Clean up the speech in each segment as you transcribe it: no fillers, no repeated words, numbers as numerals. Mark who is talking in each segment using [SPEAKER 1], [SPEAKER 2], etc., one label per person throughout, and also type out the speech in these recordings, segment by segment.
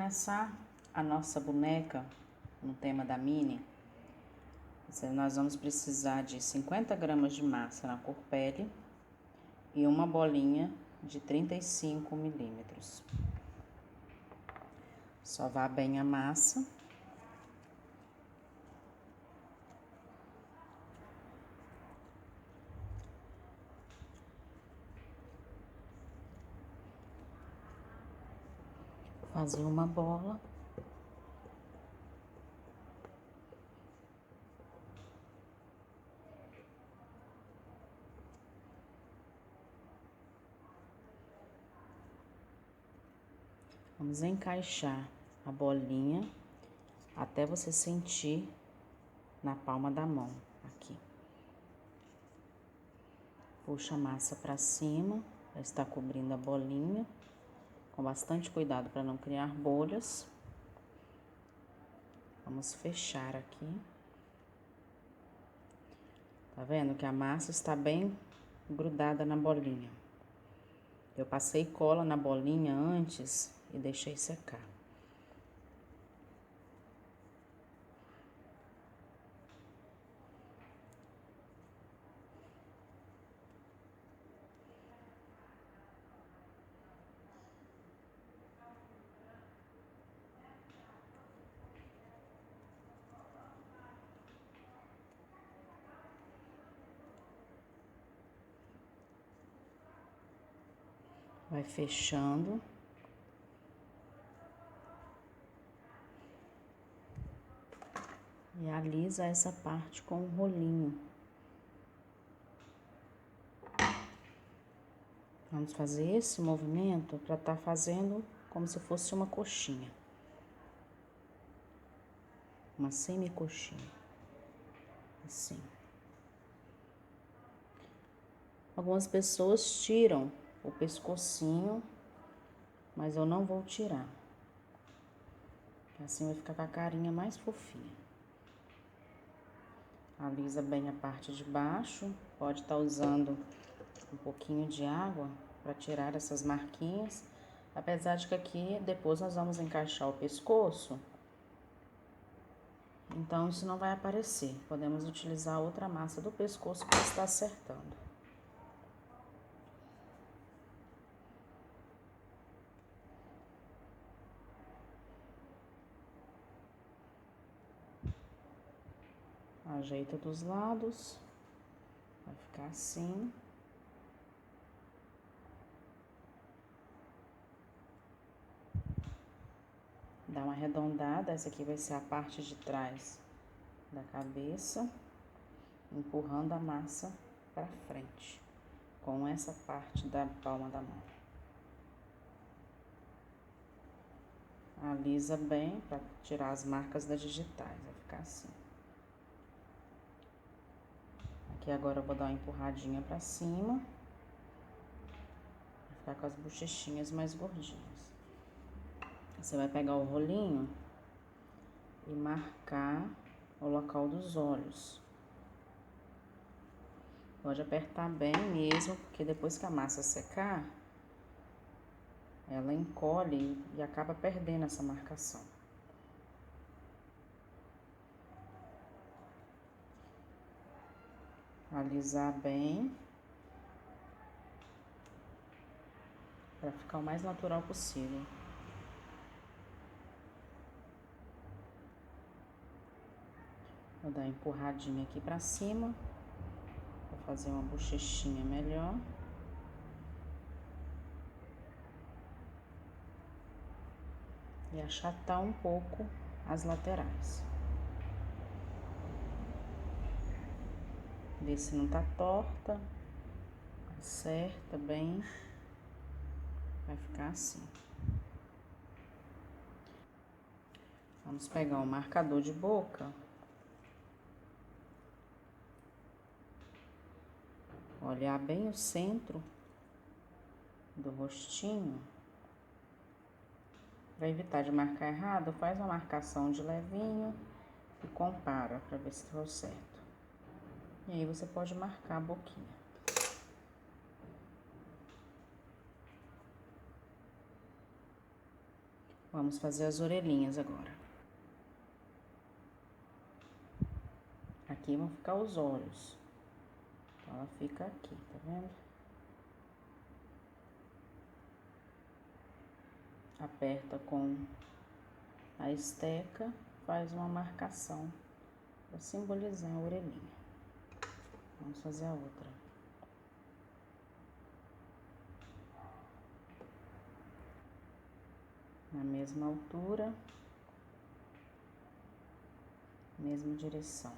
[SPEAKER 1] começar a nossa boneca no tema da mini, nós vamos precisar de 50 gramas de massa na cor pele e uma bolinha de 35 milímetros. Sovar bem a massa. Fazer uma bola. Vamos encaixar a bolinha até você sentir na palma da mão, aqui. Puxa a massa para cima, já está cobrindo a bolinha, com bastante cuidado para não criar bolhas. Vamos fechar aqui. Tá vendo que a massa está bem grudada na bolinha? Eu passei cola na bolinha antes e deixei secar. Vai fechando. E alisa essa parte com um rolinho. Vamos fazer esse movimento para estar fazendo como se fosse uma coxinha. Uma semi-coxinha. Assim. Algumas pessoas tiram o pescocinho, mas eu não vou tirar. Assim vai ficar com a carinha mais fofinha. Alisa bem a parte de baixo. Pode estar usando um pouquinho de água para tirar essas marquinhas. Apesar de que aqui depois nós vamos encaixar o pescoço. Então isso não vai aparecer. Podemos utilizar outra massa do pescoço para estar acertando. Ajeita dos lados, vai ficar assim. Dá uma arredondada, essa aqui vai ser a parte de trás da cabeça, empurrando a massa para frente, com essa parte da palma da mão. Alisa bem para tirar as marcas das digitais, vai ficar assim. Aqui agora eu vou dar uma empurradinha pra cima. Vai ficar com as bochechinhas mais gordinhas. Você vai pegar o rolinho e marcar o local dos olhos. Pode apertar bem mesmo, porque depois que a massa secar, ela encolhe e acaba perdendo essa marcação. Alisar bem, para ficar o mais natural possível. Vou dar uma empurradinha aqui pra cima, para fazer uma bochechinha melhor. E achatar um pouco as laterais. Ver se não tá torta, acerta bem, vai ficar assim. Vamos pegar um marcador de boca. Olhar bem o centro do rostinho. Para evitar de marcar errado, faz uma marcação de levinho e compara para ver se deu certo. E aí você pode marcar a boquinha. Vamos fazer as orelhinhas agora. Aqui vão ficar os olhos. Então, ela fica aqui, tá vendo? Aperta com a esteca, faz uma marcação para simbolizar a orelhinha. Vamos fazer a outra. Na mesma altura, mesma direção.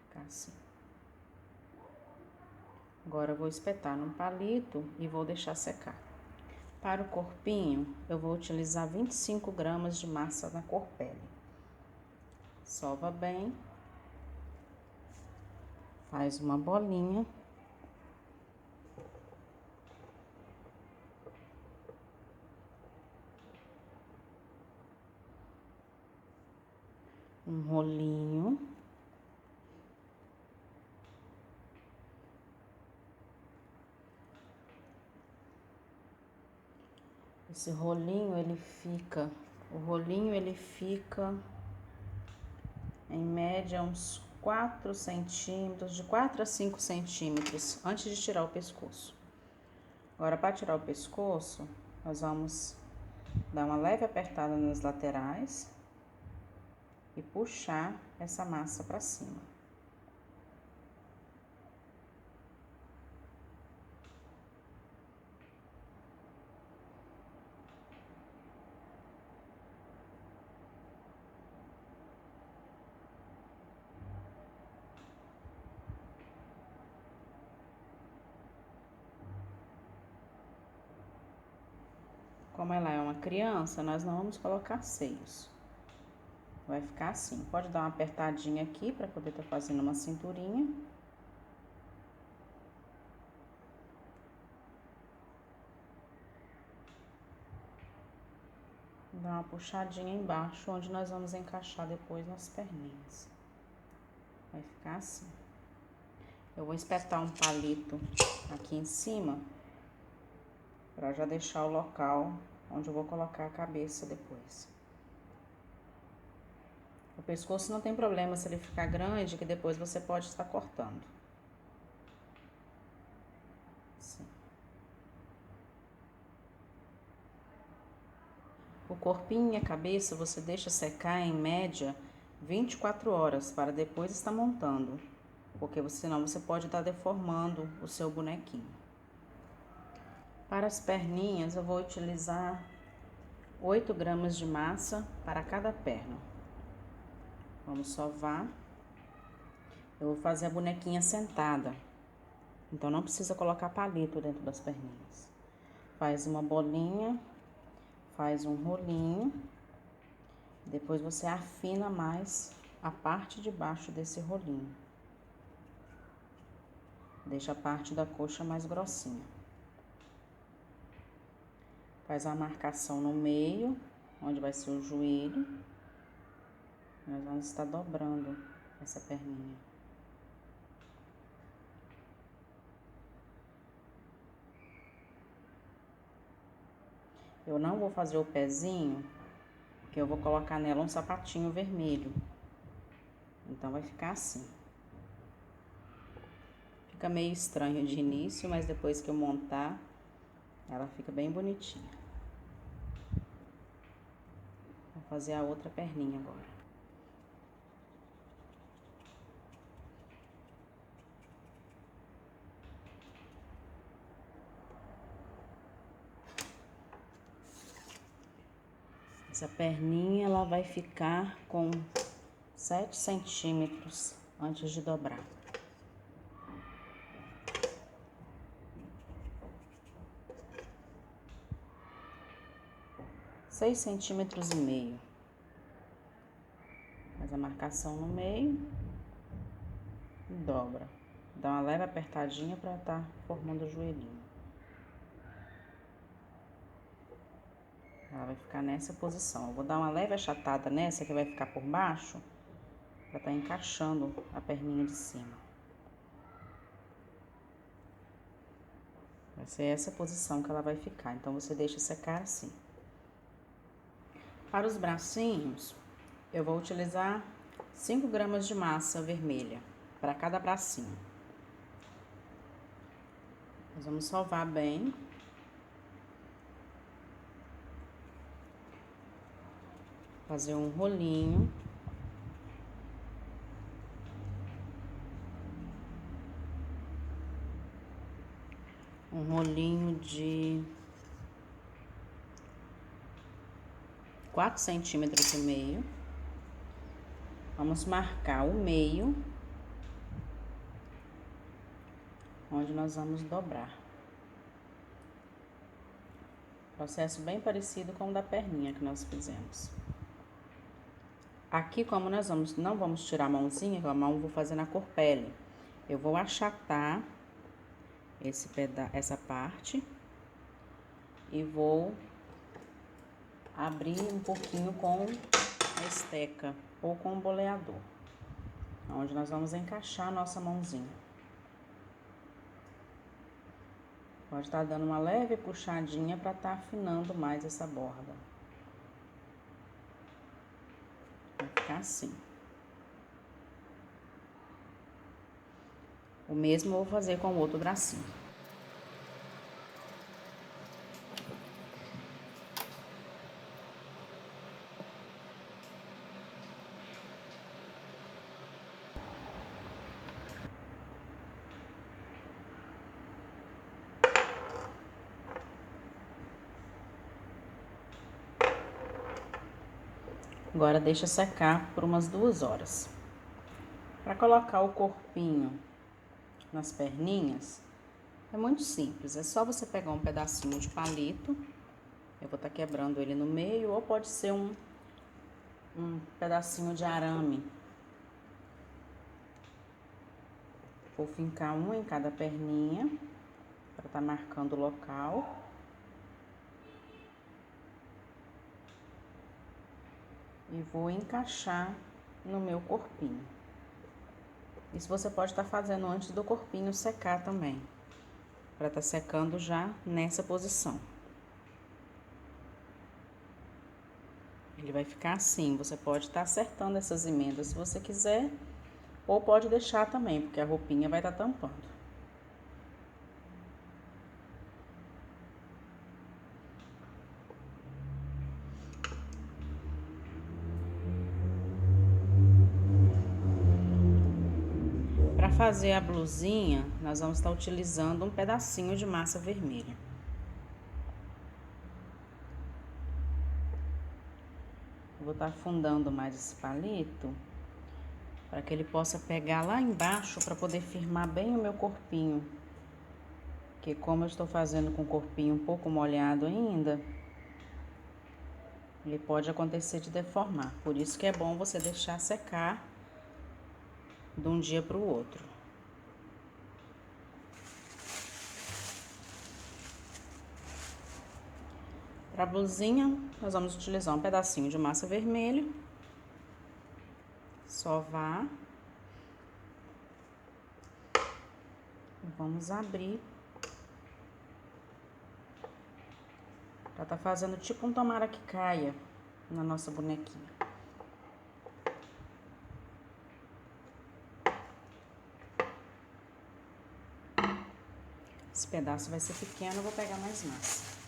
[SPEAKER 1] Ficar assim. Agora eu vou espetar num palito e vou deixar secar. Para o corpinho, eu vou utilizar 25 gramas de massa na Corpele. Sova bem. Faz uma bolinha. Um rolinho. Esse rolinho, o rolinho ele fica em média uns 4 centímetros, de 4 a 5 centímetros, antes de tirar o pescoço. Agora, para tirar o pescoço, nós vamos dar uma leve apertada nas laterais e puxar essa massa para cima. Como ela é uma criança, nós não vamos colocar seios. Vai ficar assim. Pode dar uma apertadinha aqui para poder estar fazendo uma cinturinha. Dá uma puxadinha embaixo, onde nós vamos encaixar depois nas perninhas. Vai ficar assim. Eu vou espetar um palito aqui em cima, para já deixar o local onde eu vou colocar a cabeça depois. O pescoço não tem problema se ele ficar grande, que depois você pode estar cortando. Assim. O corpinho e a cabeça você deixa secar em média 24 horas para depois estar montando, porque senão você pode estar deformando o seu bonequinho. Para as perninhas eu vou utilizar 8 gramas de massa para cada perna. Vamos sovar. Eu vou fazer a bonequinha sentada, então não precisa colocar palito dentro das perninhas. Faz uma bolinha, faz um rolinho, depois você afina mais a parte de baixo desse rolinho. Deixa a parte da coxa mais grossinha. Faz uma marcação no meio, onde vai ser o joelho. Nós vamos estar dobrando essa perninha. Eu não vou fazer o pezinho, porque eu vou colocar nela um sapatinho vermelho. Então, vai ficar assim. Fica meio estranho de início, mas depois que eu montar, ela fica bem bonitinha. Vou fazer a outra perninha agora. Essa perninha, ela vai ficar com 7 centímetros antes de dobrar. 6,5 centímetros. Faz a marcação no meio e dobra. Dá uma leve apertadinha para estar formando o joelhinho. Ela vai ficar nessa posição. Eu vou dar uma leve achatada nessa que vai ficar por baixo, Pra tá encaixando a perninha de cima. Vai ser essa posição que ela vai ficar, então você deixa secar assim. Para os bracinhos, eu vou utilizar 5 gramas de massa vermelha para cada bracinho. Nós vamos sovar bem. Fazer um rolinho. Um rolinho de 4,5 centímetros. Vamos marcar o meio, onde nós vamos dobrar. Processo bem parecido com o da perninha que nós fizemos. Aqui, como nós não vamos tirar a mãozinha, a mão eu vou fazer na corpele. Eu vou achatar essa parte e vou abrir um pouquinho com a esteca ou com o boleador, onde nós vamos encaixar a nossa mãozinha. Pode estar dando uma leve puxadinha para estar afinando mais essa borda. Vai ficar assim. O mesmo eu vou fazer com o outro bracinho. Agora deixa secar por umas 2 horas. Para colocar o corpinho nas perninhas, é muito simples. É só você pegar um pedacinho de palito. Eu vou estar quebrando ele no meio, ou pode ser um pedacinho de arame. Vou fincar um em cada perninha, para estar marcando o local. E vou encaixar no meu corpinho. Isso você pode estar fazendo antes do corpinho secar também, para estar secando já nessa posição. Ele vai ficar assim, você pode estar acertando essas emendas se você quiser, ou pode deixar também, porque a roupinha vai estar tampando. Para fazer a blusinha, nós vamos estar utilizando um pedacinho de massa vermelha. Eu vou estar afundando mais esse palito, para que ele possa pegar lá embaixo, para poder firmar bem o meu corpinho. Porque como eu estou fazendo com o corpinho um pouco molhado ainda, ele pode acontecer de deformar. Por isso que é bom você deixar secar de um dia para o outro. Para a blusinha, nós vamos utilizar um pedacinho de massa vermelha. Sovar. Vamos abrir. Pra tá fazendo tipo um tomara que caia na nossa bonequinha. Esse pedaço vai ser pequeno, eu vou pegar mais massa.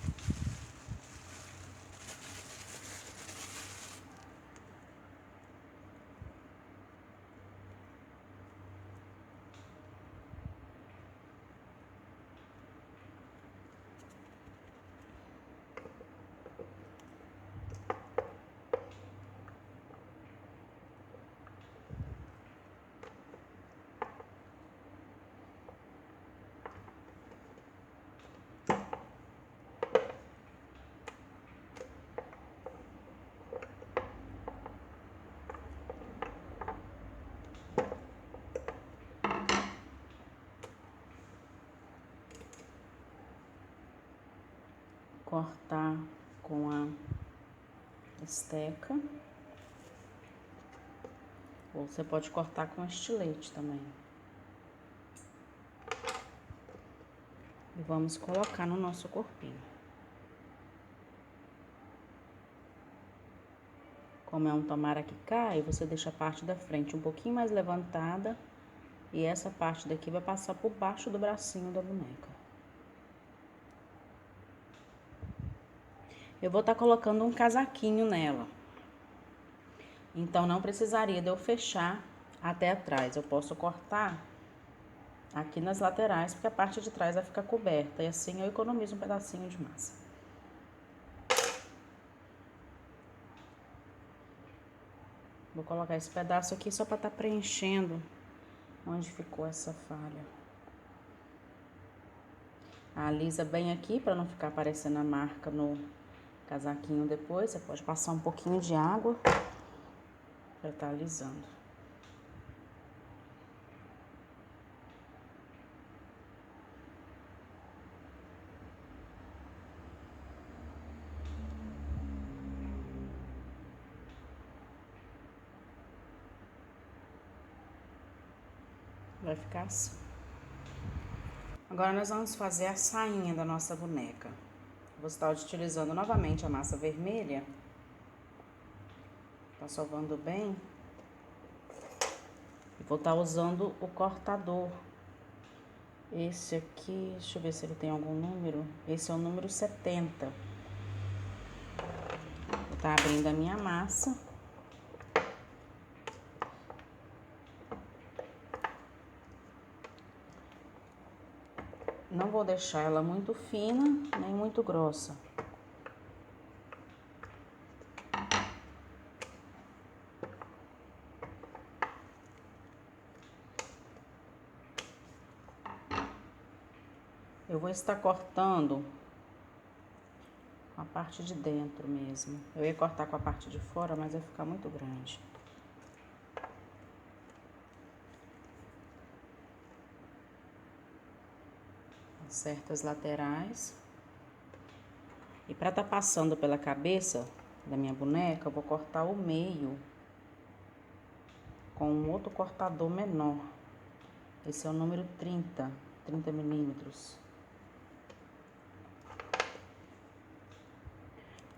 [SPEAKER 1] Cortar com a esteca. Ou você pode cortar com estilete também. E vamos colocar no nosso corpinho. Como é um tomara que cai, você deixa a parte da frente um pouquinho mais levantada. E essa parte daqui vai passar por baixo do bracinho da boneca. Eu vou estar colocando um casaquinho nela. Então, não precisaria de eu fechar até atrás. Eu posso cortar aqui nas laterais, porque a parte de trás vai ficar coberta. E assim eu economizo um pedacinho de massa. Vou colocar esse pedaço aqui só para estar preenchendo onde ficou essa falha. Alisa bem aqui para não ficar aparecendo a marca no casaquinho depois. Você pode passar um pouquinho de água para estar alisando. Vai ficar assim. Agora nós vamos fazer a sainha da nossa boneca. Vou estar utilizando novamente a massa vermelha. Tá sovando bem. E vou estar usando o cortador. Esse aqui, deixa eu ver se ele tem algum número. Esse é o número 70. Vou estar abrindo a minha massa. Não vou deixar ela muito fina, nem muito grossa. Eu vou estar cortando a parte de dentro mesmo. Eu ia cortar com a parte de fora, mas vai ficar muito grande. Acerto as laterais. E para estar passando pela cabeça da minha boneca, eu vou cortar o meio com um outro cortador menor. Esse é o número 30 milímetros.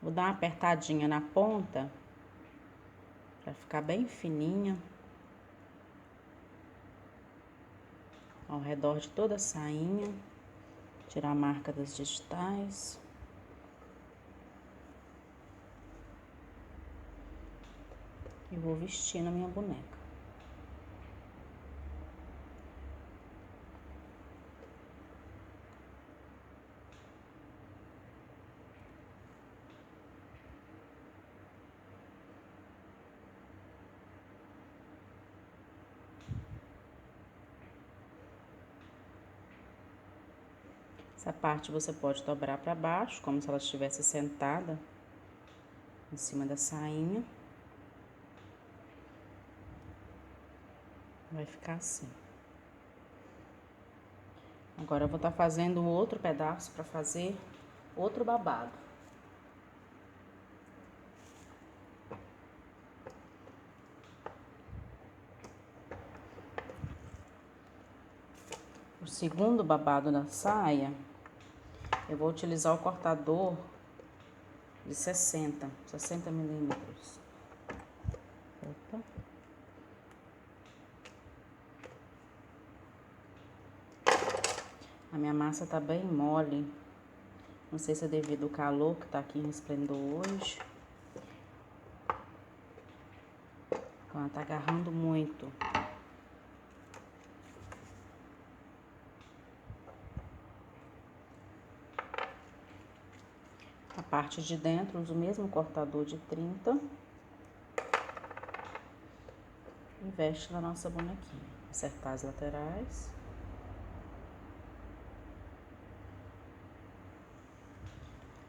[SPEAKER 1] Vou dar uma apertadinha na ponta, para ficar bem fininha. Ao redor de toda a sainha. Tirar a marca das digitais. E vou vestir na minha boneca. Essa parte você pode dobrar para baixo, como se ela estivesse sentada em cima da sainha. Vai ficar assim. Agora eu vou estar fazendo outro pedaço para fazer outro babado. O segundo babado da saia, eu vou utilizar o cortador de 60 milímetros. Opa. A minha massa tá bem mole. Não sei se é devido ao calor que tá aqui em Esplendor hoje. Ela tá agarrando muito. A parte de dentro, uso o mesmo cortador de 30. E veste na nossa bonequinha. Acertar as laterais.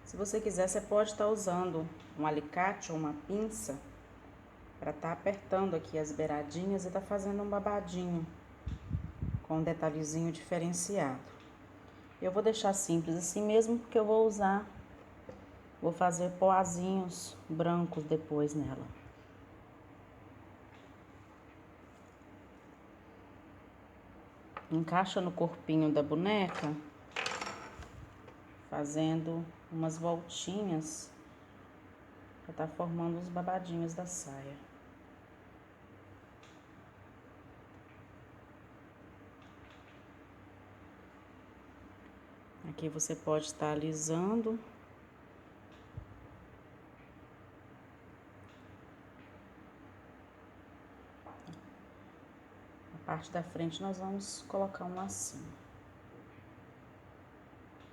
[SPEAKER 1] Se você quiser, você pode estar usando um alicate ou uma pinça para estar apertando aqui as beiradinhas e tá fazendo um babadinho com um detalhezinho diferenciado. Eu vou deixar simples assim mesmo, porque eu vou fazer poazinhos brancos depois nela. Encaixa no corpinho da boneca, fazendo umas voltinhas para estar formando os babadinhos da saia. Aqui você pode estar alisando. A parte da frente nós vamos colocar um lacinho.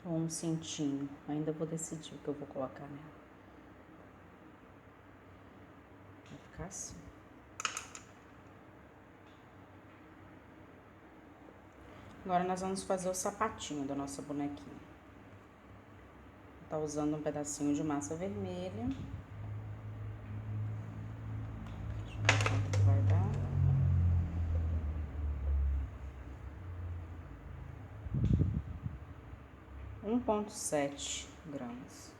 [SPEAKER 1] Ou um cintinho. Ainda vou decidir o que eu vou colocar nela. Vai ficar assim. Agora nós vamos fazer o sapatinho da nossa bonequinha. Tá usando um pedacinho de massa vermelha. Deixa eu ver quanto que vai dar. 1,7 gramas.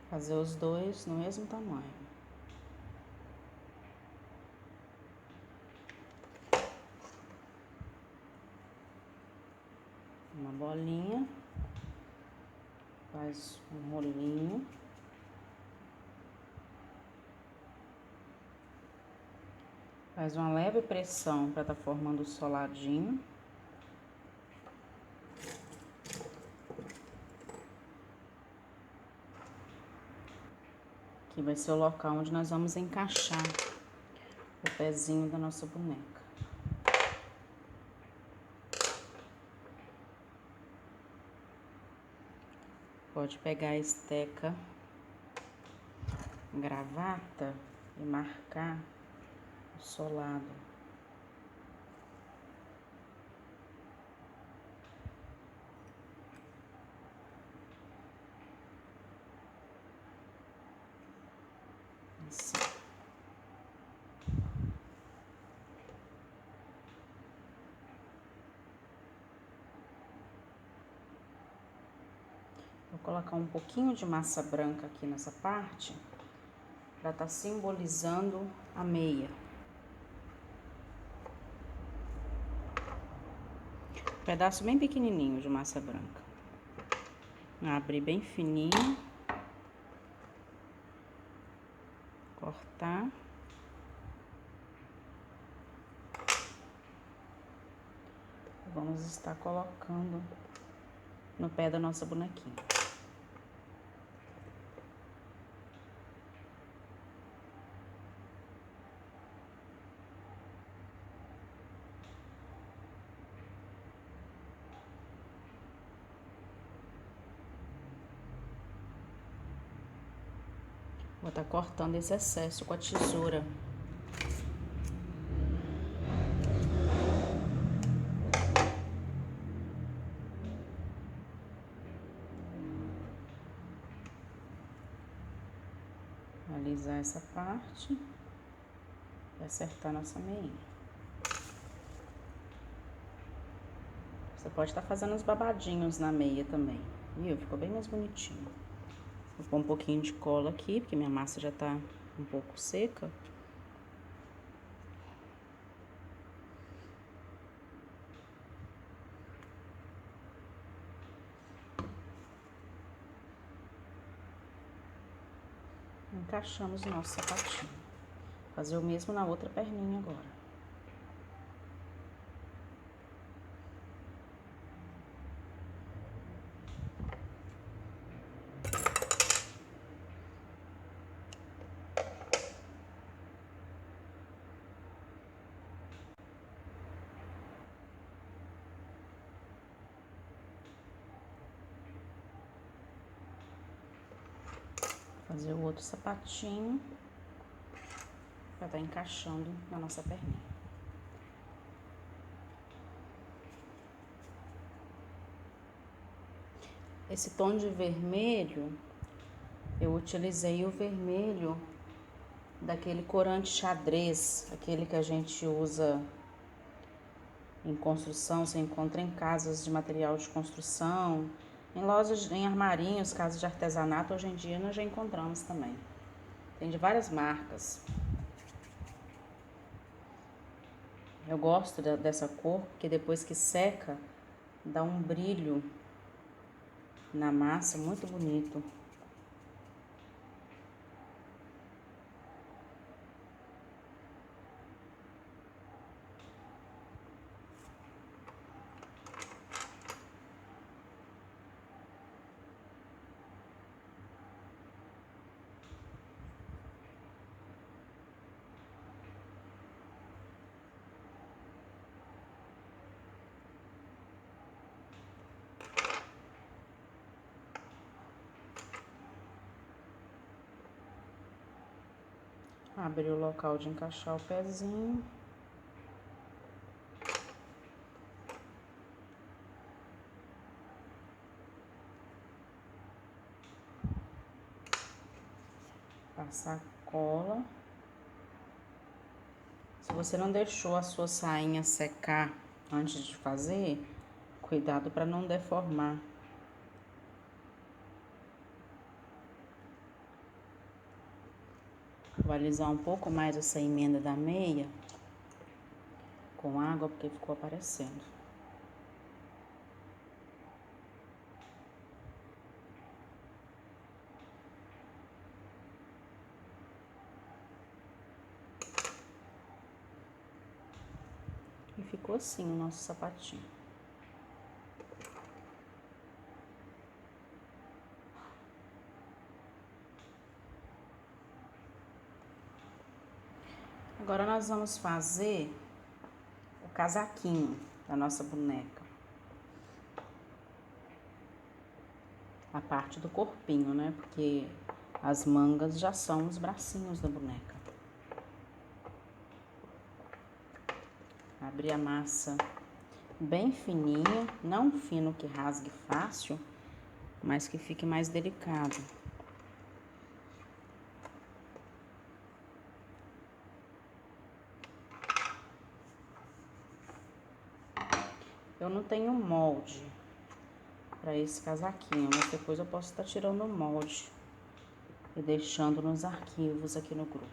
[SPEAKER 1] Fazer os dois no mesmo tamanho. Uma bolinha, faz um rolinho. Faz uma leve pressão para estar formando o soladinho. Aqui vai ser o local onde nós vamos encaixar o pezinho da nossa boneca. Pode pegar a esteca gravata e marcar o solado. Assim. Vou colocar um pouquinho de massa branca aqui nessa parte, para estar simbolizando a meia. Um pedaço bem pequenininho de massa branca. Abrir bem fininho. Cortar. Vamos estar colocando no pé da nossa bonequinha. Vou estar cortando esse excesso com a tesoura. Alisar essa parte e acertar nossa meinha. Você pode estar fazendo os babadinhos na meia também, viu? Ficou bem mais bonitinho. Vou pôr um pouquinho de cola aqui, porque minha massa já tá um pouco seca. Encaixamos o nosso sapatinho. Vou fazer o mesmo na outra perninha agora. Fazer o outro sapatinho para estar encaixando na nossa perninha. Esse tom de vermelho, eu utilizei o vermelho daquele corante xadrez, aquele que a gente usa em construção, você encontra em casas de material de construção, Em lojas, em armarinhos, casas de artesanato, hoje em dia nós já encontramos também. Tem de várias marcas. Eu gosto dessa cor, porque depois que seca, dá um brilho na massa muito bonito. Abrir o local de encaixar o pezinho. Passar cola. Se você não deixou a sua sainha secar antes de fazer, cuidado para não deformar. Vou alisar um pouco mais essa emenda da meia com água, porque ficou aparecendo. E ficou assim o nosso sapatinho. Agora nós vamos fazer o casaquinho da nossa boneca. A parte do corpinho, né? Porque as mangas já são os bracinhos da boneca. Abrir a massa bem fininha, não fino que rasgue fácil, mas que fique mais delicado. Eu não tenho molde para esse casaquinho, mas depois eu posso estar tirando o molde e deixando nos arquivos aqui no grupo.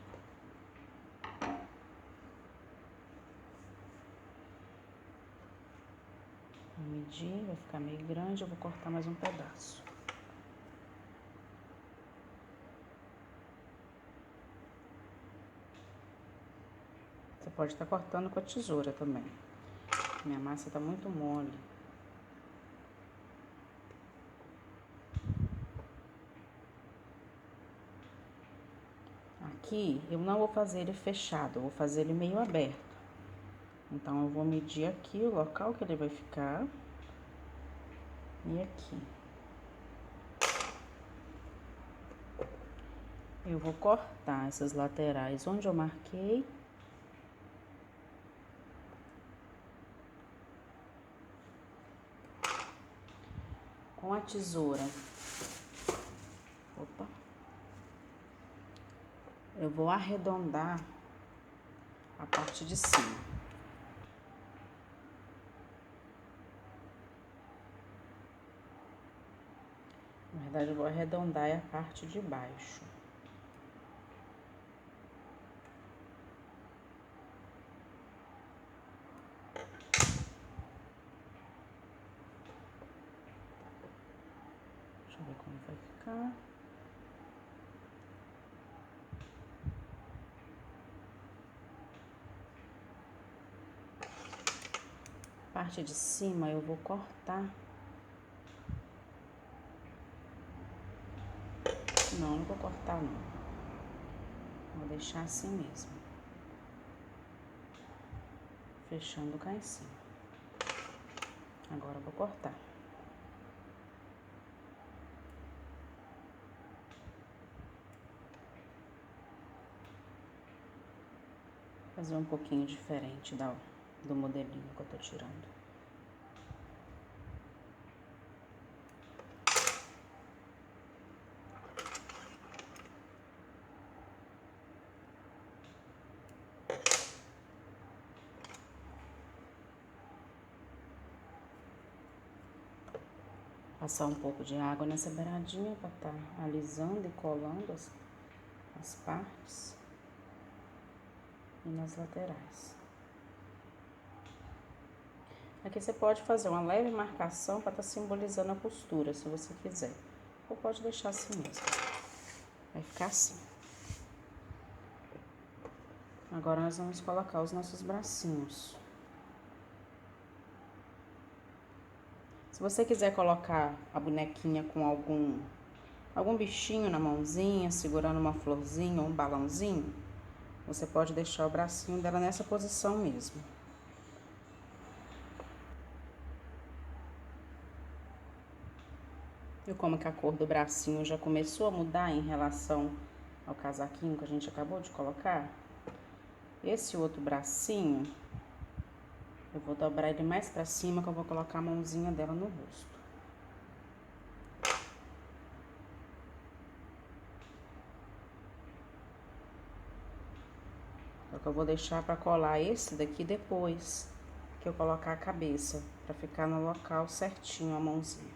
[SPEAKER 1] Vou medir, vai ficar meio grande, eu vou cortar mais um pedaço. Você pode estar cortando com a tesoura também. Minha massa tá muito mole. Aqui eu não vou fazer ele fechado, eu vou fazer ele meio aberto. Então eu vou medir aqui o local que ele vai ficar e aqui. Eu vou cortar essas laterais onde eu marquei. Com a tesoura. Opa. Eu vou arredondar a parte de cima. Na verdade, eu vou arredondar a parte de baixo. Deixa eu ver como vai ficar. A parte de cima eu vou cortar. Não vou cortar não. Vou deixar assim mesmo. Fechando cá em cima. Agora eu vou cortar. Fazer um pouquinho diferente do modelinho que eu tô tirando. Passar um pouco de água nessa beiradinha para estar alisando e colando as partes e nas laterais. Aqui você pode fazer uma leve marcação para estar simbolizando a costura, se você quiser. Ou pode deixar assim mesmo. Vai ficar assim. Agora nós vamos colocar os nossos bracinhos. Se você quiser colocar a bonequinha com algum bichinho na mãozinha, segurando uma florzinha ou um balãozinho, você pode deixar o bracinho dela nessa posição mesmo. Viu como que a cor do bracinho já começou a mudar em relação ao casaquinho que a gente acabou de colocar? Esse outro bracinho, eu vou dobrar ele mais pra cima, que eu vou colocar a mãozinha dela no rosto. Só que eu vou deixar pra colar esse daqui depois que eu colocar a cabeça, pra ficar no local certinho a mãozinha.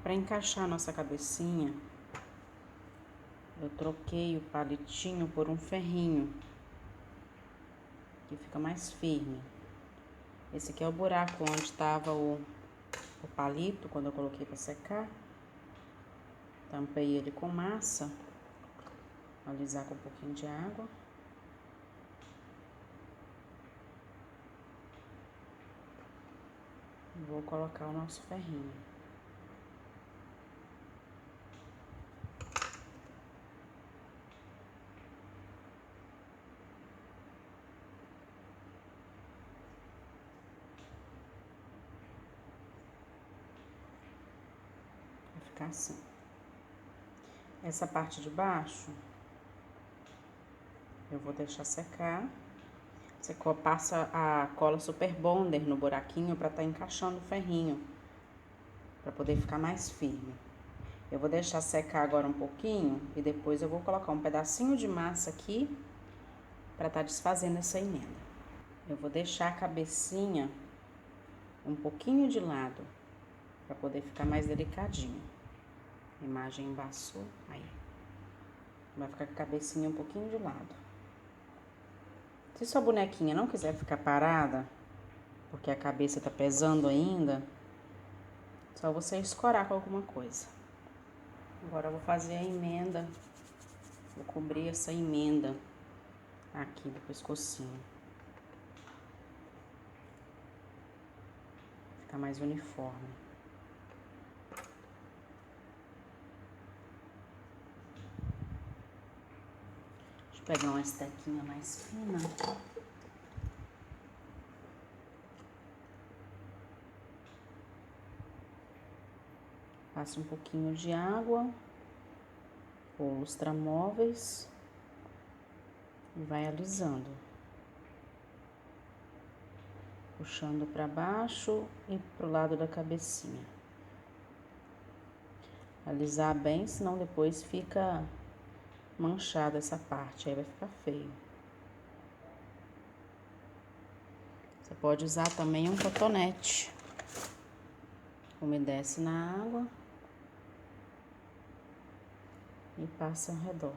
[SPEAKER 1] Pra encaixar a nossa cabecinha, eu troquei o palitinho por um ferrinho, que fica mais firme. Esse aqui é o buraco onde estava o palito, quando eu coloquei para secar. Tampei ele com massa, alisar com um pouquinho de água. Vou colocar o nosso ferrinho. Vai ficar assim. Essa parte de baixo, eu vou deixar secar. Você passa a cola Super Bonder no buraquinho para estar encaixando o ferrinho, para poder ficar mais firme. Eu vou deixar secar agora um pouquinho e depois eu vou colocar um pedacinho de massa aqui para estar desfazendo essa emenda. Eu vou deixar a cabecinha um pouquinho de lado para poder ficar mais delicadinho. A imagem embaçou, aí. Vai ficar com a cabecinha um pouquinho de lado. Se sua bonequinha não quiser ficar parada, porque a cabeça tá pesando ainda, só você escorar com alguma coisa. Agora eu vou fazer a emenda, vou cobrir essa emenda aqui do pescocinho. Fica mais uniforme. Deixa eu pegar uma estequinha mais fina. Passa um pouquinho de água, ou lustramóveis, e vai alisando. Puxando para baixo e pro lado da cabecinha. Alisar bem, senão depois fica manchada essa parte, aí vai ficar feio. Você pode usar também um cotonete. Umedece na água e passa ao redor.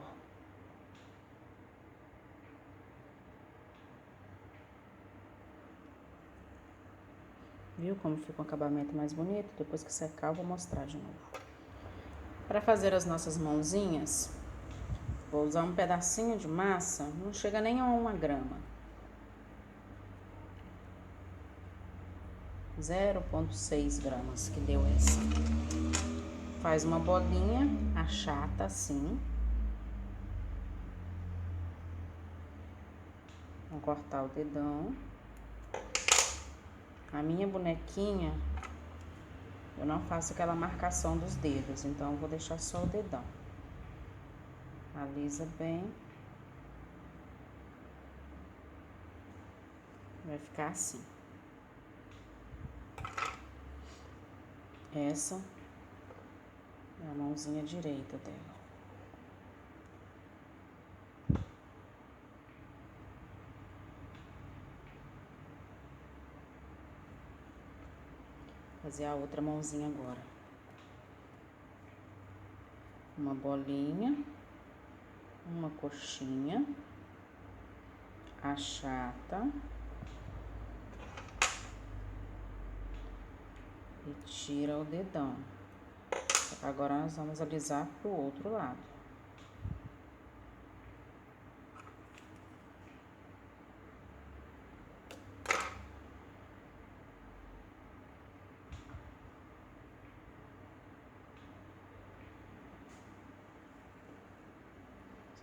[SPEAKER 1] Viu como ficou um acabamento mais bonito? Depois que secar eu vou mostrar de novo. Para fazer as nossas mãozinhas, vou usar um pedacinho de massa, não chega nem a 1 grama. 0,6 gramas que deu essa. Faz uma bolinha, achata assim. Vou cortar o dedão. A minha bonequinha, eu não faço aquela marcação dos dedos, então eu vou deixar só o dedão. Alisa bem. Vai ficar assim. Essa é a mãozinha direita dela. fazer a outra mãozinha agora. Uma bolinha, uma coxinha, achata e tira o dedão. Agora nós vamos alisar pro outro lado.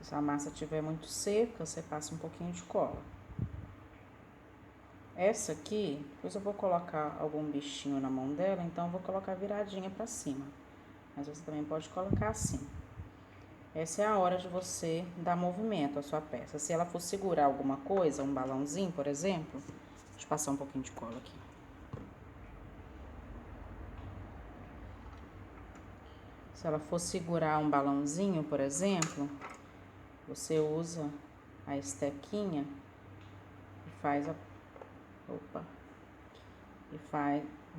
[SPEAKER 1] Se a massa estiver muito seca, você passa um pouquinho de cola. Essa aqui, depois eu vou colocar algum bichinho na mão dela, então eu vou colocar viradinha pra cima. Mas você também pode colocar assim. Essa é a hora de você dar movimento à sua peça. Se ela for segurar alguma coisa, um balãozinho, por exemplo, deixa eu passar um pouquinho de cola aqui. Se ela for segurar um balãozinho, por exemplo, você usa a estequinha e faz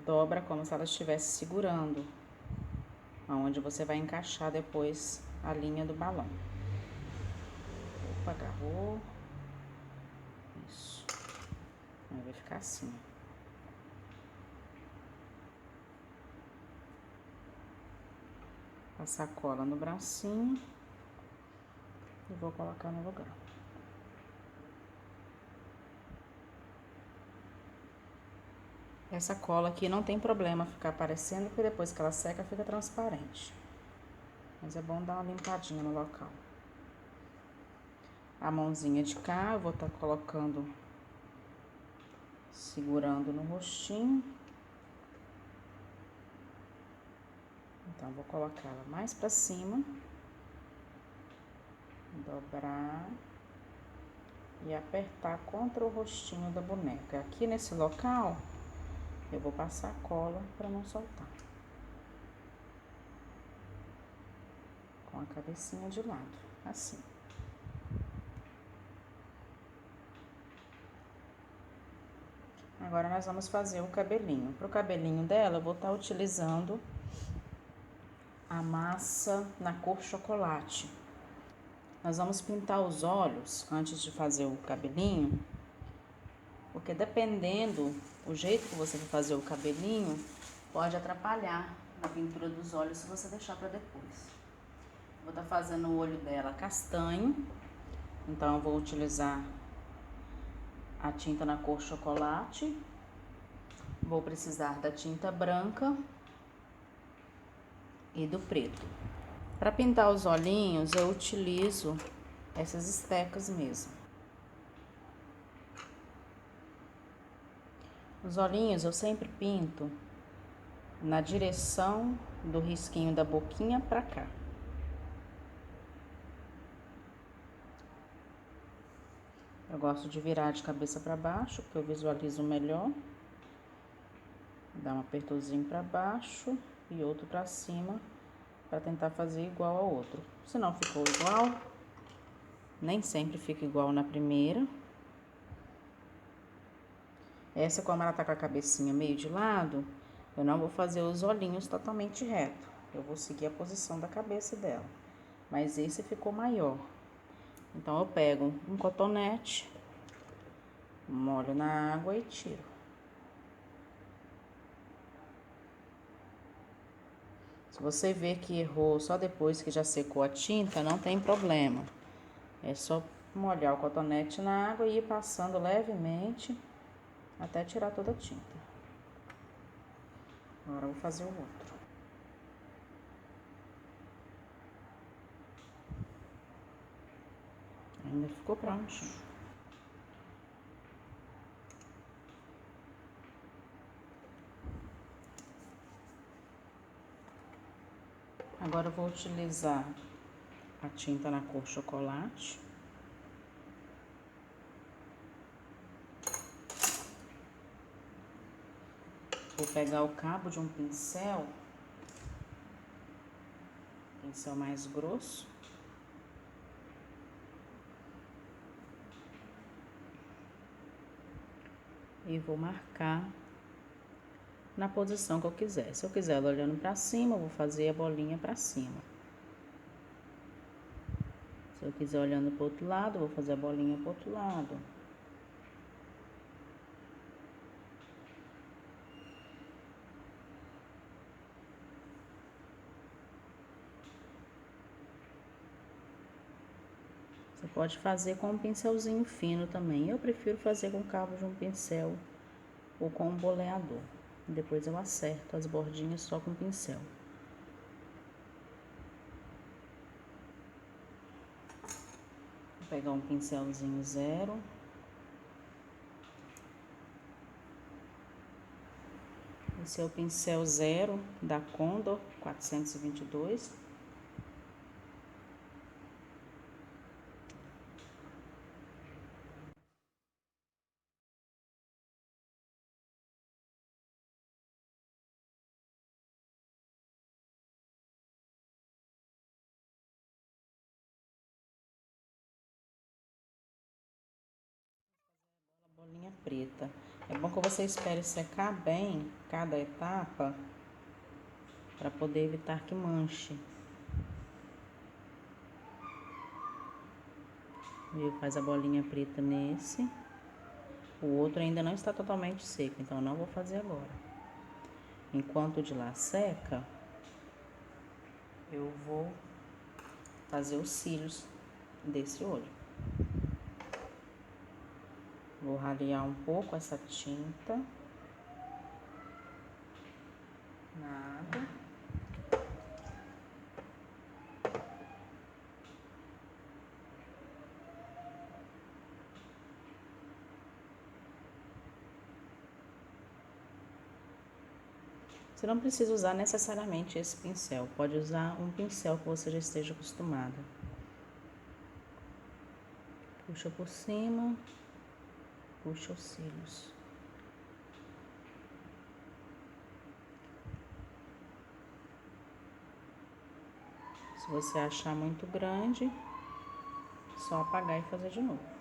[SPEAKER 1] dobra como se ela estivesse segurando, aonde você vai encaixar depois a linha do balão. Opa, agarrou. Isso. Aí vai ficar assim. Passar cola no bracinho e vou colocar no lugar. Essa cola aqui não tem problema ficar aparecendo, porque depois que ela seca fica transparente. Mas é bom dar uma limpadinha no local. A mãozinha de cá eu vou estar colocando, segurando no rostinho. Então, vou colocar ela mais pra cima, dobrar e apertar contra o rostinho da boneca. Aqui nesse local, eu vou passar cola pra não soltar. Com a cabecinha de lado, assim. Agora, nós vamos fazer o cabelinho. Pro cabelinho dela, eu vou estar utilizando a massa na cor chocolate. Nós vamos pintar os olhos antes de fazer o cabelinho, porque dependendo o jeito que você for fazer o cabelinho, pode atrapalhar na pintura dos olhos se você deixar para depois. Vou estar fazendo o olho dela castanho, então eu vou utilizar a tinta na cor chocolate. Vou precisar da tinta branca e do preto. Para pintar os olhinhos, eu utilizo essas estecas mesmo. Os olhinhos eu sempre pinto na direção do risquinho da boquinha para cá. Eu gosto de virar de cabeça para baixo, porque eu visualizo melhor. Dá um apertozinho para baixo e outro para cima, para tentar fazer igual ao outro. Se não ficou igual, nem sempre fica igual na primeira. Essa, como ela tá com a cabecinha meio de lado, eu não vou fazer os olhinhos totalmente reto. Eu vou seguir a posição da cabeça dela. Mas esse ficou maior. Então, eu pego um cotonete, molho na água e tiro. Se você ver que errou só depois que já secou a tinta, não tem problema. É só molhar o cotonete na água e ir passando levemente até tirar toda a tinta. Agora eu vou fazer o outro. Ainda ficou prontinho. Agora eu vou utilizar a tinta na cor chocolate. Vou pegar o cabo de um pincel mais grosso. E vou marcar na posição que eu quiser. Se eu quiser ela olhando para cima, eu vou fazer a bolinha para cima. Se eu quiser olhando para o outro lado, eu vou fazer a bolinha para o outro lado. Você pode fazer com um pincelzinho fino também. Eu prefiro fazer com o cabo de um pincel ou com um boleador. Depois eu acerto as bordinhas só com o pincel. Vou pegar um pincelzinho zero. Esse é o pincel zero da Condor 422. Bolinha preta. É bom que você espere secar bem cada etapa para poder evitar que manche. Viu? Faz a bolinha preta nesse. O outro ainda não está totalmente seco, então não vou fazer agora. Enquanto o de lá seca, eu vou fazer os cílios desse olho. Vou ralear um pouco essa tinta. Nada. Você não precisa usar necessariamente esse pincel, pode usar um pincel que você já esteja acostumada. Puxa por cima, puxa os cílios. Se você achar muito grande, só apagar e fazer de novo.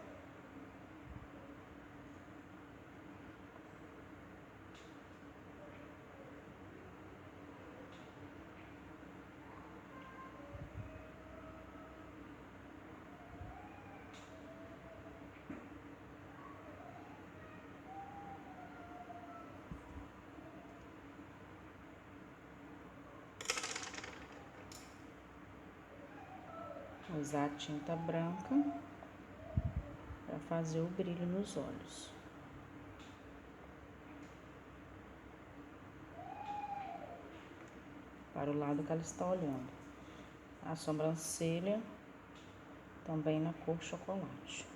[SPEAKER 1] Usar a tinta branca para fazer o brilho nos olhos. Para o lado que ela está olhando. A sobrancelha também na cor chocolate.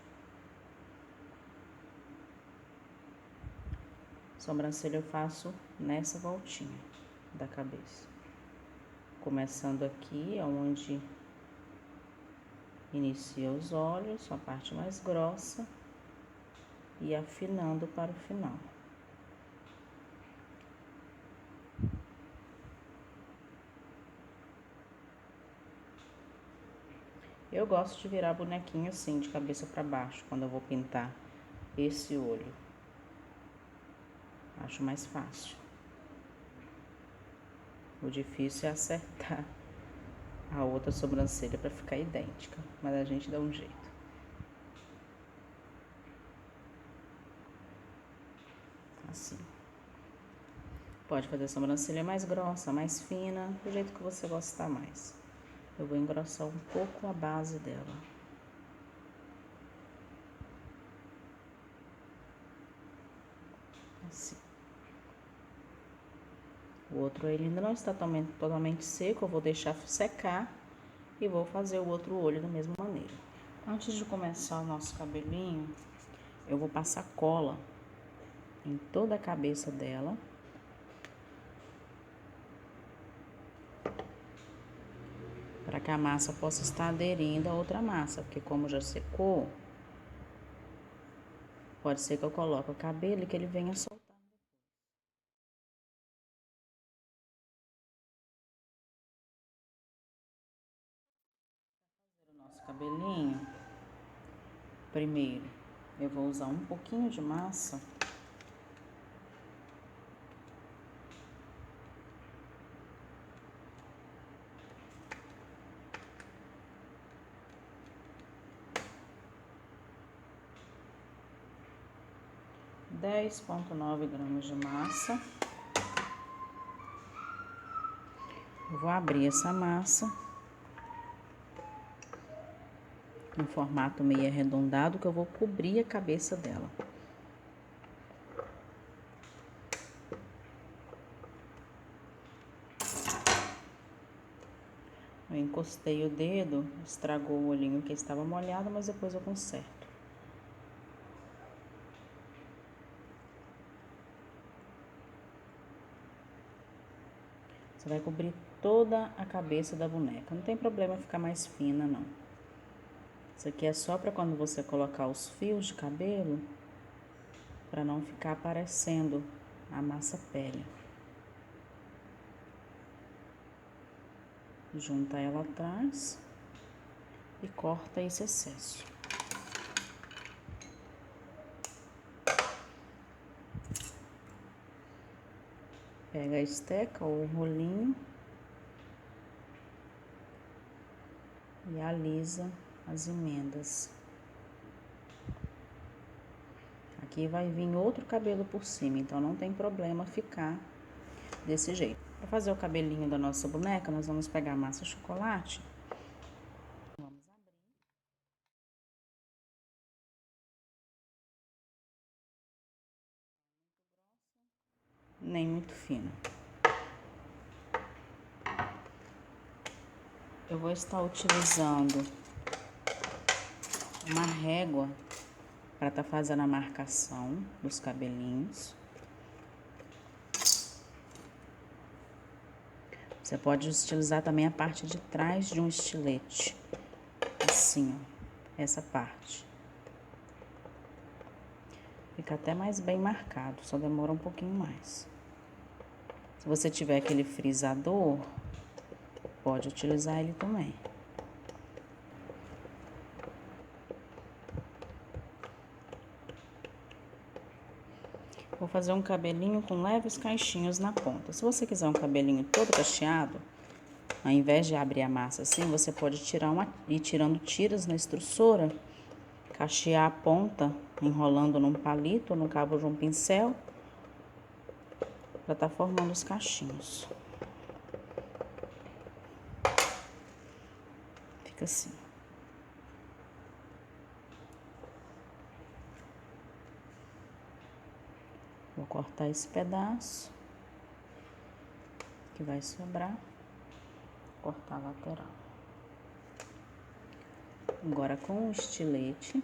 [SPEAKER 1] Sobrancelha eu faço nessa voltinha da cabeça. Começando aqui, onde inicia os olhos, a parte mais grossa, e afinando para o final. Eu gosto de virar bonequinho assim, de cabeça para baixo, quando eu vou pintar esse olho. Acho mais fácil. O difícil é acertar a outra sobrancelha para ficar idêntica, mas a gente dá um jeito. Assim. Pode fazer a sobrancelha mais grossa, mais fina, do jeito que você gostar mais. Eu vou engrossar um pouco a base dela. Assim. O outro ele ainda não está totalmente seco, eu vou deixar secar e vou fazer o outro olho da mesma maneira. Antes de começar o nosso cabelinho, eu vou passar cola em toda a cabeça dela. Para que a massa possa estar aderindo a outra massa, porque como já secou, pode ser que eu coloque o cabelo e que ele venha soltar. Para fazer o nosso cabelinho, primeiro eu vou usar um pouquinho de massa 10,9 gramas de massa. Eu vou abrir essa massa em formato meio arredondado, que eu vou cobrir a cabeça dela. Eu encostei o dedo, estragou o olhinho que estava molhado, mas depois eu conserto. Você vai cobrir toda a cabeça da boneca. Não tem problema ficar mais fina, não. Isso aqui é só para quando você colocar os fios de cabelo, para não ficar aparecendo a massa pele. Junta ela atrás e corta esse excesso. Pega a esteca ou o rolinho e alisa as emendas. Aqui vai vir outro cabelo por cima, então não tem problema ficar desse jeito. Para fazer o cabelinho da nossa boneca, nós vamos pegar a massa chocolate. Vamos abrir. Nem muito fino. Eu vou estar utilizando uma régua para estar fazendo a marcação dos cabelinhos. Você pode utilizar também a parte de trás de um estilete, assim, ó, essa parte. Fica até mais bem marcado, só demora um pouquinho mais. Se você tiver aquele frisador, pode utilizar ele também. Vou fazer um cabelinho com leves caixinhos na ponta. Se você quiser um cabelinho todo cacheado, ao invés de abrir a massa assim, você pode ir tirando tiras na extrusora, cachear a ponta, enrolando num palito ou no cabo de um pincel, para estar formando os cachinhos. Fica assim. Vou cortar esse pedaço que vai sobrar, cortar a lateral. Agora com o estilete,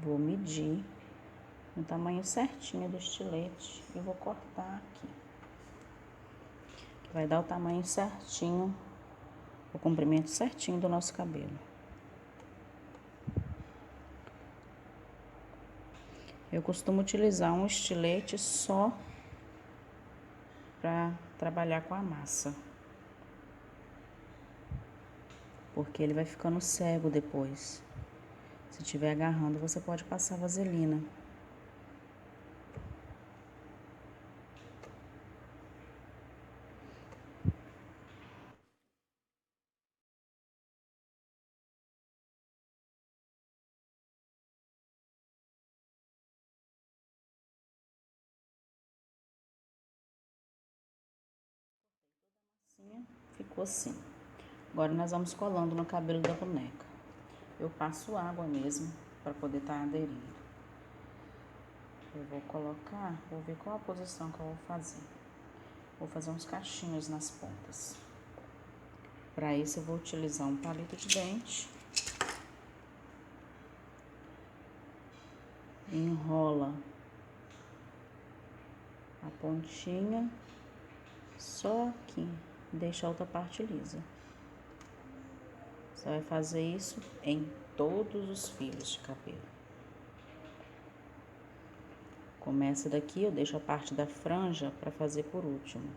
[SPEAKER 1] vou medir o tamanho certinho do estilete e vou cortar aqui. Vai dar o tamanho certinho, o comprimento certinho do nosso cabelo. Eu costumo utilizar um estilete só para trabalhar com a massa, porque ele vai ficando cego depois. Se estiver agarrando, você pode passar vaselina. Ficou assim. Agora nós vamos colando no cabelo da boneca. Eu passo água mesmo para poder estar aderindo. Eu vou colocar, vou ver qual a posição que eu vou fazer. Vou fazer uns cachinhos nas pontas. Para isso eu vou utilizar um palito de dente. Enrola a pontinha só aqui, deixa a outra parte lisa. Você vai fazer isso em todos os fios de cabelo. Começa daqui, eu deixo a parte da franja para fazer por último.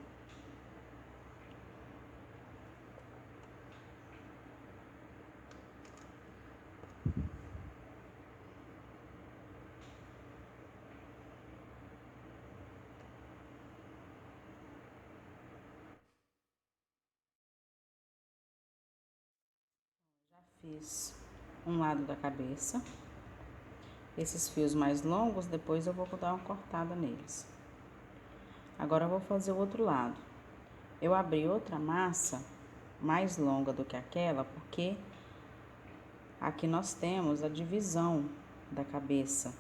[SPEAKER 1] Já fiz um lado da cabeça. Esses fios mais longos, depois eu vou dar uma cortada neles. Agora eu vou fazer o outro lado. Eu abri outra massa mais longa do que aquela, porque aqui nós temos a divisão da cabeça.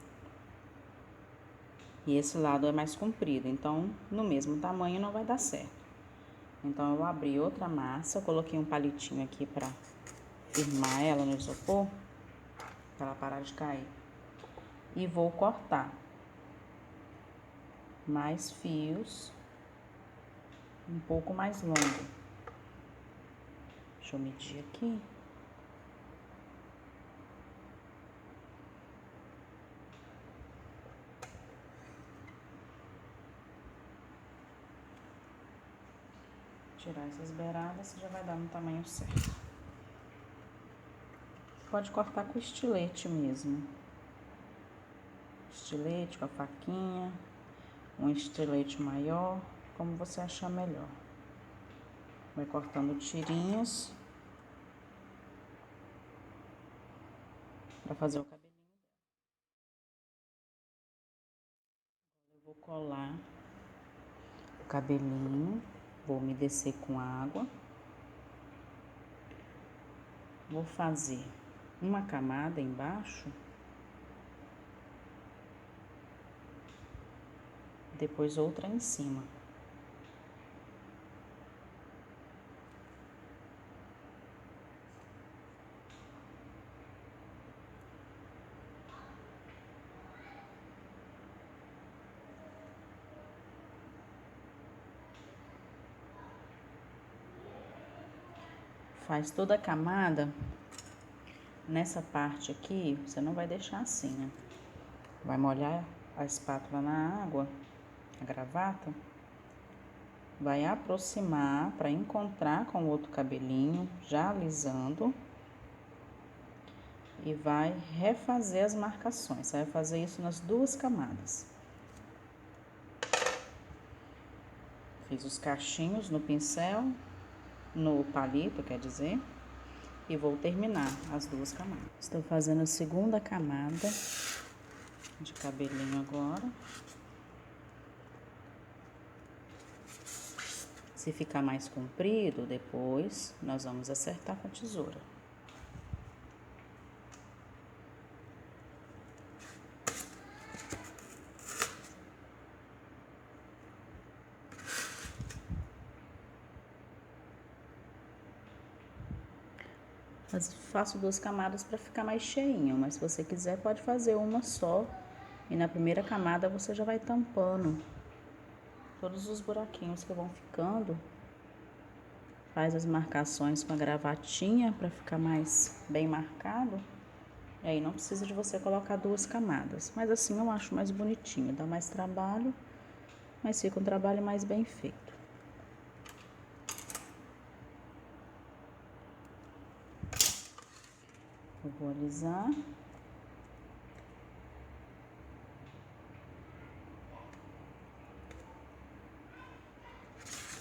[SPEAKER 1] E esse lado é mais comprido, então no mesmo tamanho não vai dar certo. Então eu vou abrir outra massa, eu coloquei um palitinho aqui para firmar ela no isopor, para ela parar de cair. E vou cortar mais fios, um pouco mais longo. Deixa eu medir aqui. Tirar essas beiradas, já vai dar no tamanho certo. Pode cortar com estilete mesmo. Estilete com a faquinha, um estilete maior, como você achar melhor. Vai cortando tirinhos para fazer o cabelinho. Eu vou colar o cabelinho, vou umedecer com água. Vou fazer uma camada embaixo, depois outra em cima. Faz toda a camada. Nessa parte aqui, você não vai deixar assim, né? Vai molhar a espátula na água, a gravata. Vai aproximar para encontrar com o outro cabelinho, já alisando. E vai refazer as marcações. Você vai fazer isso nas duas camadas. Fiz os cachinhos no pincel, no palito, quer dizer. E vou terminar as duas camadas. Estou fazendo a segunda camada de cabelinho agora. Se ficar mais comprido, depois nós vamos acertar com a tesoura. Faço duas camadas para ficar mais cheinho, mas se você quiser pode fazer uma só. E na primeira camada você já vai tampando todos os buraquinhos que vão ficando. Faz as marcações com a gravatinha para ficar mais bem marcado. E aí não precisa de você colocar duas camadas. Mas assim eu acho mais bonitinho, dá mais trabalho, mas fica um trabalho mais bem feito. Eu vou alisar.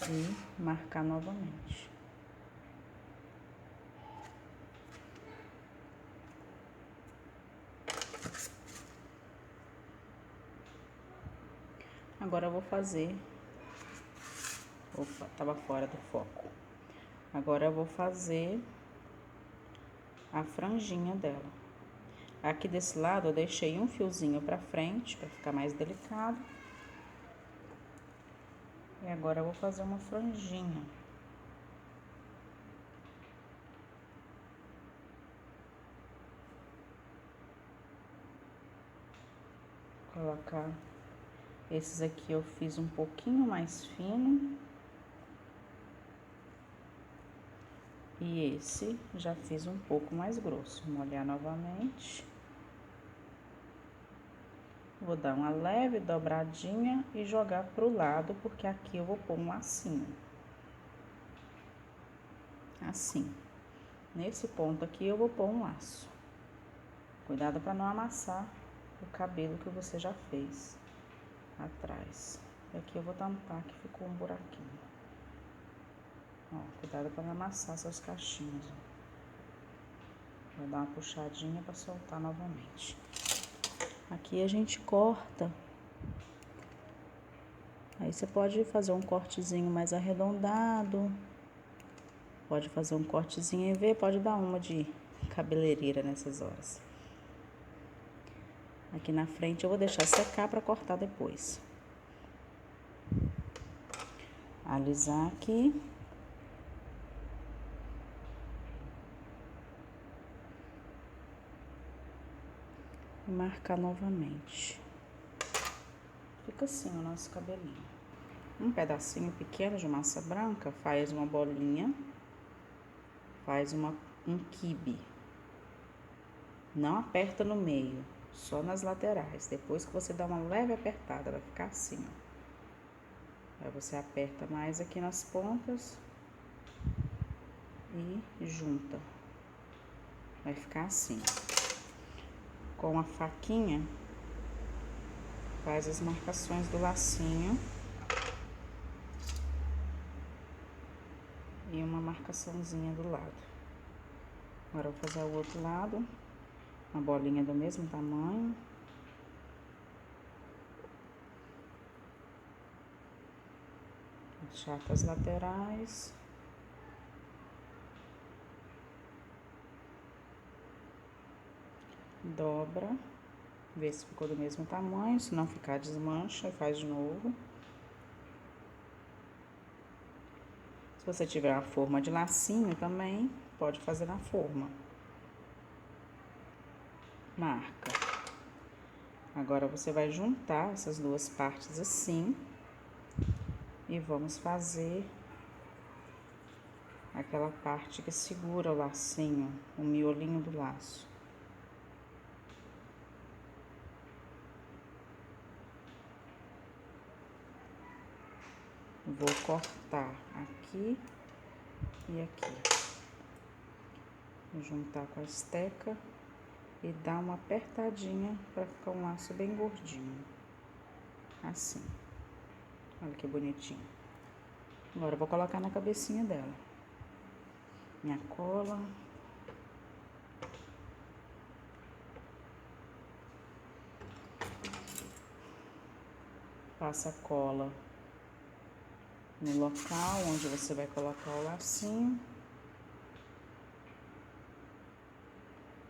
[SPEAKER 1] E marcar novamente. Agora eu vou fazer... Opa, tava fora do foco. Agora eu vou fazer a franjinha dela. Aqui desse lado eu deixei um fiozinho pra frente, pra ficar mais delicado. E agora eu vou fazer uma franjinha. Colocar esses aqui eu fiz um pouquinho mais fino. E esse já fiz um pouco mais grosso. Molhar novamente. Vou dar uma leve dobradinha e jogar pro lado, porque aqui eu vou pôr um lacinho. Assim. Nesse ponto aqui eu vou pôr um laço. Cuidado para não amassar o cabelo que você já fez atrás. E aqui eu vou tampar que ficou um buraquinho. Ó, cuidado para não amassar seus cachinhos. Vou dar uma puxadinha para soltar novamente. Aqui a gente corta. Aí você pode fazer um cortezinho mais arredondado. Pode fazer um cortezinho em V, pode dar uma de cabeleireira nessas horas. Aqui na frente eu vou deixar secar para cortar depois. Alisar aqui. E marcar novamente. Fica assim o nosso cabelinho. Um pedacinho pequeno de massa branca, faz uma bolinha, faz um quibe. Não aperta no meio, só nas laterais. Depois que você dá uma leve apertada, vai ficar assim, ó. Aí você aperta mais aqui nas pontas e junta. Vai ficar assim. Com a faquinha, faz as marcações do lacinho. E uma marcaçãozinha do lado. Agora eu vou fazer o outro lado. Uma bolinha do mesmo tamanho. Achata as laterais. Dobra. Vê se ficou do mesmo tamanho. Se não ficar, desmancha e faz de novo. Se você tiver uma forma de lacinho também, pode fazer na forma. Marca. Agora você vai juntar essas duas partes assim. E vamos fazer aquela parte que segura o lacinho, o miolinho do laço. Vou cortar aqui e aqui. Vou juntar com a esteca e dar uma apertadinha para ficar um laço bem gordinho. Assim. Olha que bonitinho. Agora eu vou colocar na cabecinha dela. Minha cola. Passa a cola no local onde você vai colocar o lacinho.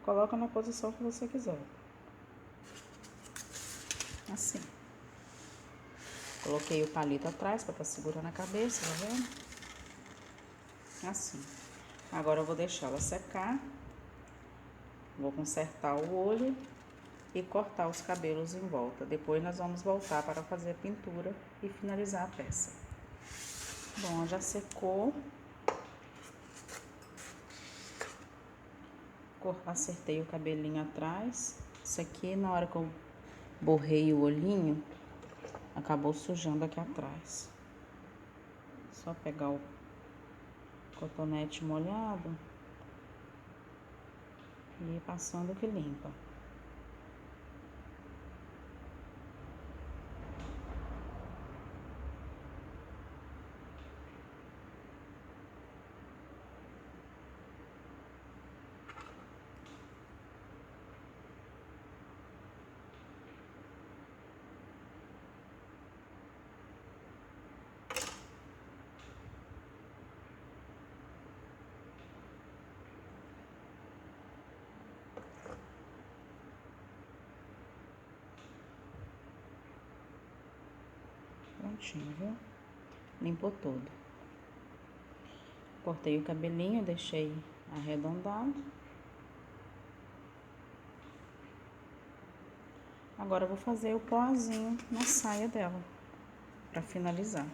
[SPEAKER 1] Coloca na posição que você quiser. Assim. Coloquei o palito atrás para estar segurando a cabeça, tá vendo? Assim. Agora eu vou deixar ela secar. Vou consertar o olho e cortar os cabelos em volta. Depois nós vamos voltar para fazer a pintura e finalizar a peça. Bom, já secou. Acertei o cabelinho atrás. Isso aqui, na hora que eu borrei o olhinho, acabou sujando aqui atrás. Só pegar o cotonete molhado e ir passando que limpa. Prontinho, viu? Limpou todo. Cortei o cabelinho, deixei arredondado. Agora eu vou fazer o pozinho na saia dela, pra finalizar.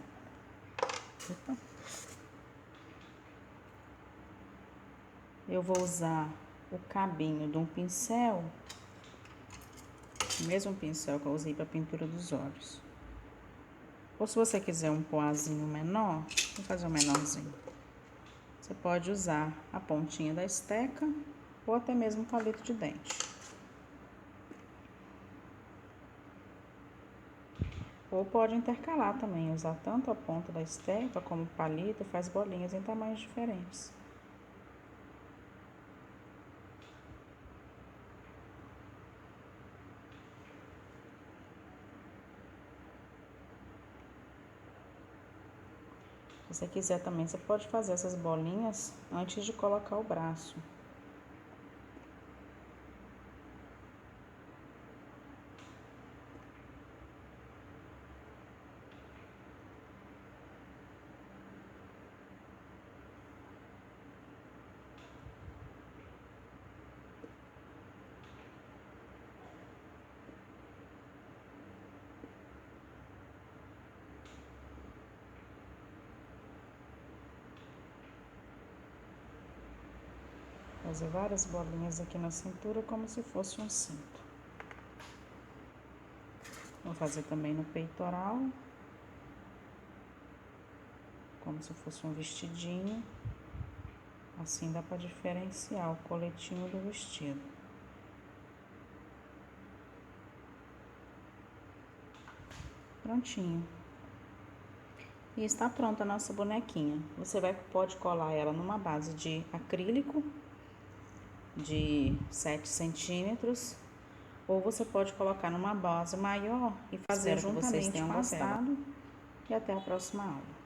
[SPEAKER 1] Opa. Eu vou usar o cabinho de um pincel, o mesmo pincel que eu usei pra pintura dos olhos. Ou se você quiser um pozinho menor, vou fazer um menorzinho. Você pode usar a pontinha da esteca ou até mesmo palito de dente. Ou pode intercalar também, usar tanto a ponta da esteca como o palito, faz bolinhas em tamanhos diferentes. Se você quiser também, você pode fazer essas bolinhas antes de colocar o braço. Fazer várias bolinhas aqui na cintura como se fosse um cinto. Vou fazer também no peitoral, como se fosse um vestidinho. Assim dá para diferenciar o coletinho do vestido. Prontinho. E está pronta a nossa bonequinha. Você pode colar ela numa base de acrílico de 7 centímetros, ou você pode colocar numa base maior e fazer juntamente com a tela. E até a próxima aula.